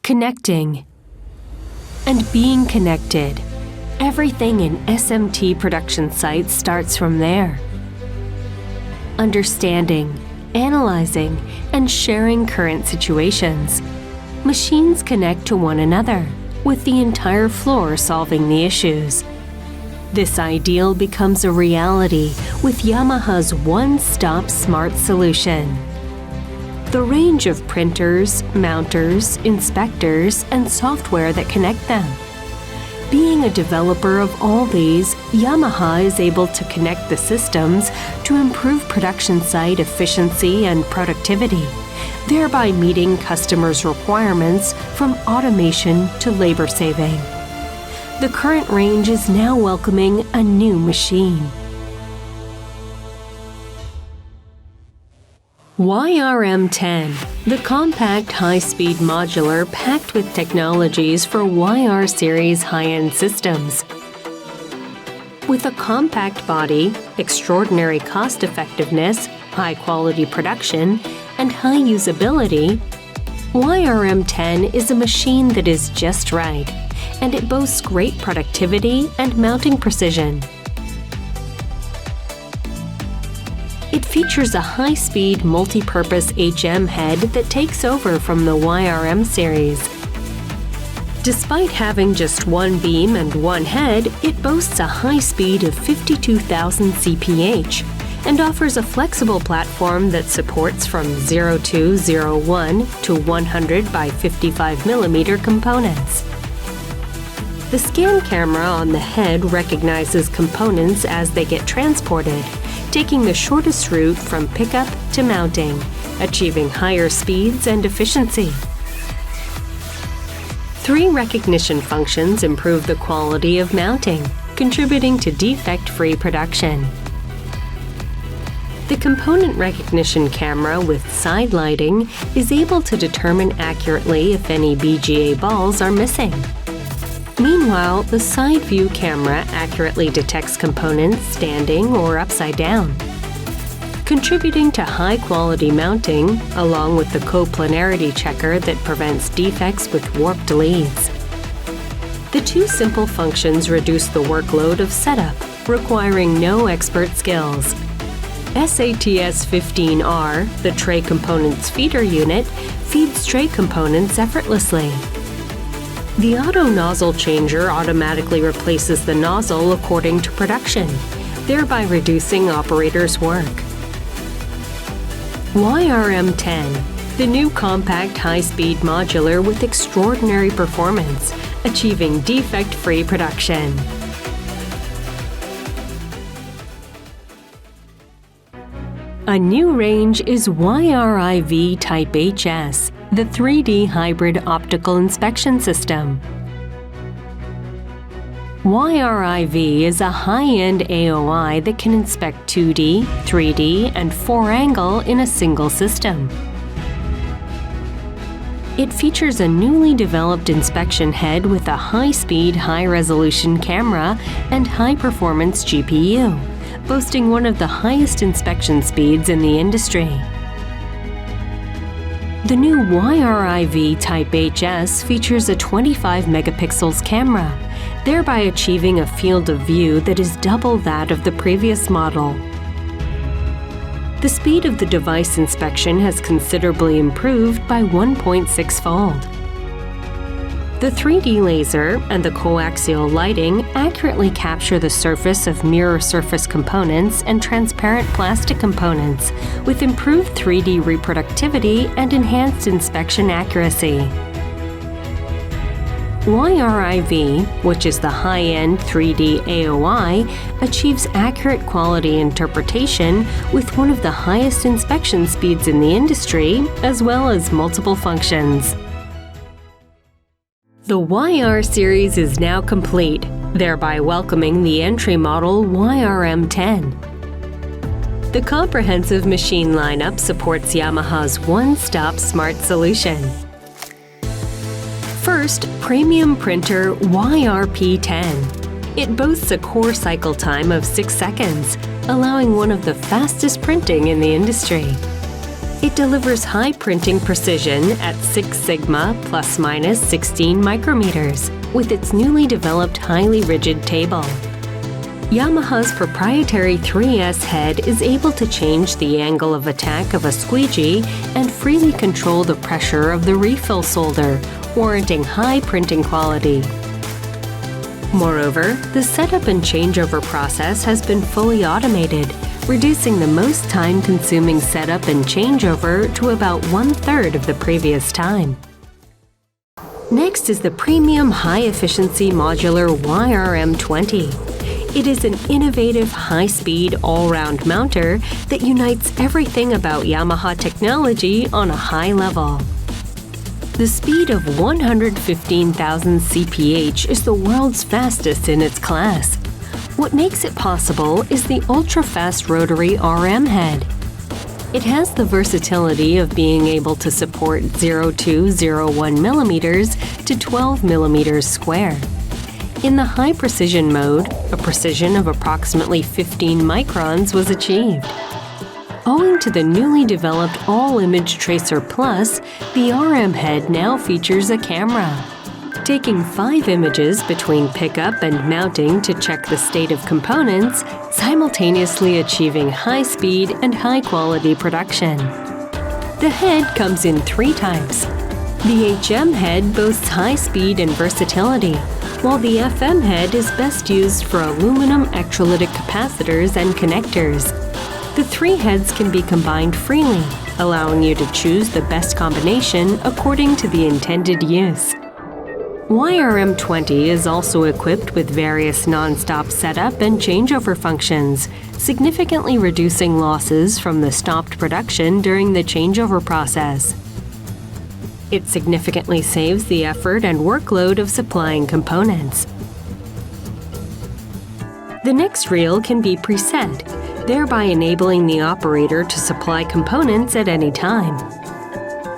Connecting and being connected. Everything in SMT production sites starts from there. Understanding, analyzing, and sharing current situations. Machines connect to one another, with the entire floor solving the issues. This ideal becomes a reality with Yamaha's one-stop smart solution. The range of printers, mounters, inspectors, and software that connect them. Being a developer of all these, Yamaha is able to connect the systems to improve production site efficiency and productivity, thereby meeting customers' requirements from automation to labor saving. The current range is now welcoming a new machine. YRM10, the compact high-speed modular packed with technologies for YR series high-end systems. With a compact body, extraordinary cost-effectiveness, high-quality production, and high usability, YRM10 is a machine that is just right, and it boasts great productivity and mounting precision. It features a high-speed multi-purpose HM head that takes over from the YRM series. Despite having just one beam and one head, it boasts a high speed of 52,000 cph and offers a flexible platform that supports from 0201 to 100 by 55 mm components. The scan camera on the head recognizes components as they get transported, taking the shortest route from pickup to mounting, achieving higher speeds and efficiency. 3 recognition functions improve the quality of mounting, contributing to defect-free production. The component recognition camera with side lighting is able to determine accurately if any BGA balls are missing. Meanwhile, the side view camera accurately detects components standing or upside down, contributing to high-quality mounting, along with the coplanarity checker that prevents defects with warped leads. The 2 simple functions reduce the workload of setup, requiring no expert skills. SATS-15R, the tray components feeder unit, feeds tray components effortlessly. The auto nozzle changer automatically replaces the nozzle according to production, thereby reducing operators' work. YRM10, the new compact high-speed modular with extraordinary performance, achieving defect-free production. A new range is YRIV Type HS, the 3D hybrid optical inspection system. YRIV is a high-end AOI that can inspect 2D, 3D, and 4-angle in a single system. It features a newly developed inspection head with a high-speed, high-resolution camera and high-performance GPU, boasting one of the highest inspection speeds in the industry. The new YRIV Type HS features a 25 megapixels camera, thereby achieving a field of view that is double that of the previous model. The speed of the device inspection has considerably improved by 1.6-fold. The 3D laser and the coaxial lighting accurately capture the surface of mirror surface components and transparent plastic components, with improved 3D reproductivity and enhanced inspection accuracy. YRIV, which is the high-end 3D AOI, achieves accurate quality interpretation with one of the highest inspection speeds in the industry, as well as multiple functions. The YR series is now complete, thereby welcoming the entry model YRM10. The comprehensive machine lineup supports Yamaha's one-stop smart solution. First, premium printer YRP10. It boasts a core cycle time of 6 seconds, allowing one of the fastest printing in the industry. It delivers high printing precision at 6 sigma ± 16 micrometers with its newly developed highly rigid table. Yamaha's proprietary 3S head is able to change the angle of attack of a squeegee and freely control the pressure of the refill solder, warranting high printing quality. Moreover, the setup and changeover process has been fully automated, reducing the most time-consuming setup and changeover to about 1/3 of the previous time. Next is the premium high-efficiency modular YRM20. It is an innovative, high-speed, all-round mounter that unites everything about Yamaha technology on a high level. The speed of 115,000 CPH is the world's fastest in its class. What makes it possible is the ultra-fast rotary RM head. It has the versatility of being able to support 0.201 millimeters to 12 millimeters square. In the high-precision mode, a precision of approximately 15 microns was achieved. Owing to the newly developed All-Image Tracer Plus, the RM head now features a camera. Taking 5 images between pickup and mounting to check the state of components, simultaneously achieving high speed and high-quality production. The head comes in 3 types. The HM head boasts high speed and versatility, while the FM head is best used for aluminum electrolytic capacitors and connectors. The 3 heads can be combined freely, allowing you to choose the best combination according to the intended use. YRM20 is also equipped with various non-stop setup and changeover functions, significantly reducing losses from the stopped production during the changeover process. It significantly saves the effort and workload of supplying components. The next reel can be preset, thereby enabling the operator to supply components at any time.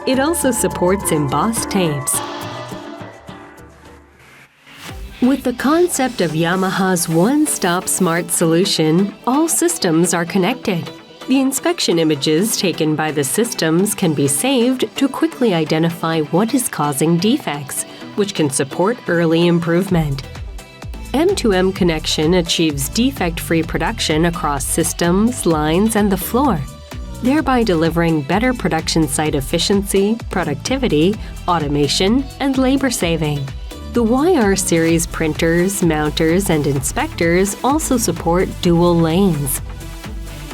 It also supports embossed tapes. With the concept of Yamaha's one-stop smart solution, all systems are connected. The inspection images taken by the systems can be saved to quickly identify what is causing defects, which can support early improvement. M2M connection achieves defect-free production across systems, lines, and the floor, thereby delivering better production site efficiency, productivity, automation, and labor saving. The YR series printers, mounters, and inspectors also support dual lanes.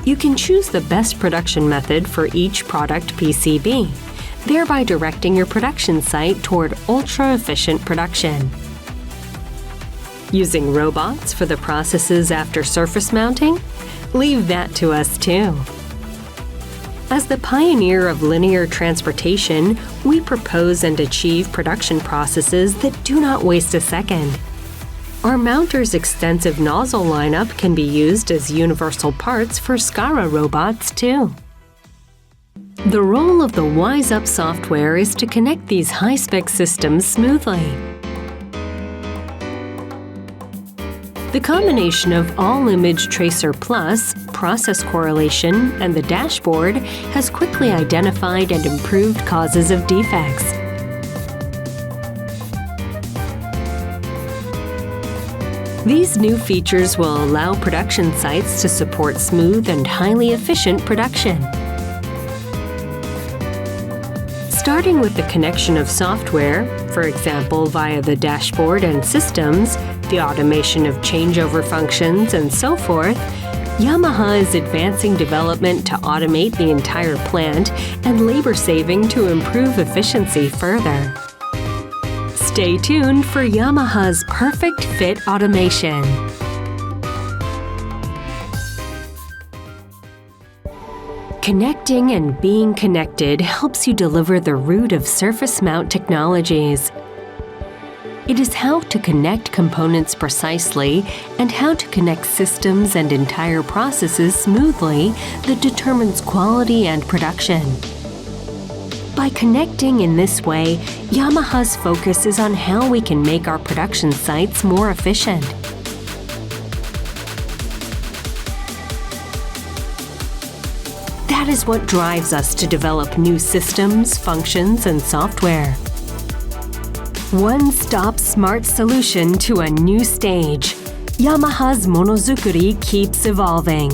You can choose the best production method for each product PCB, thereby directing your production site toward ultra-efficient production. Using robots for the processes after surface mounting? Leave that to us too. As the pioneer of linear transportation, we propose and achieve production processes that do not waste a second. Our mounter's extensive nozzle lineup can be used as universal parts for SCARA robots too. The role of the WiseUp software is to connect these high-spec systems smoothly. The combination of All-Image Tracer Plus, process correlation, and the dashboard has quickly identified and improved causes of defects. These new features will allow production sites to support smooth and highly efficient production. Starting with the connection of software, for example via the dashboard and systems, the automation of changeover functions, and so forth, Yamaha is advancing development to automate the entire plant and labor saving to improve efficiency further. Stay tuned for Yamaha's Perfect Fit Automation. Connecting and being connected helps you deliver the root of surface mount technologies. It is how to connect components precisely and how to connect systems and entire processes smoothly that determines quality and production. By connecting in this way, Yamaha's focus is on how we can make our production sites more efficient. That is what drives us to develop new systems, functions, and software. One-stop smart solution to a new stage. Yamaha's monozukuri keeps evolving.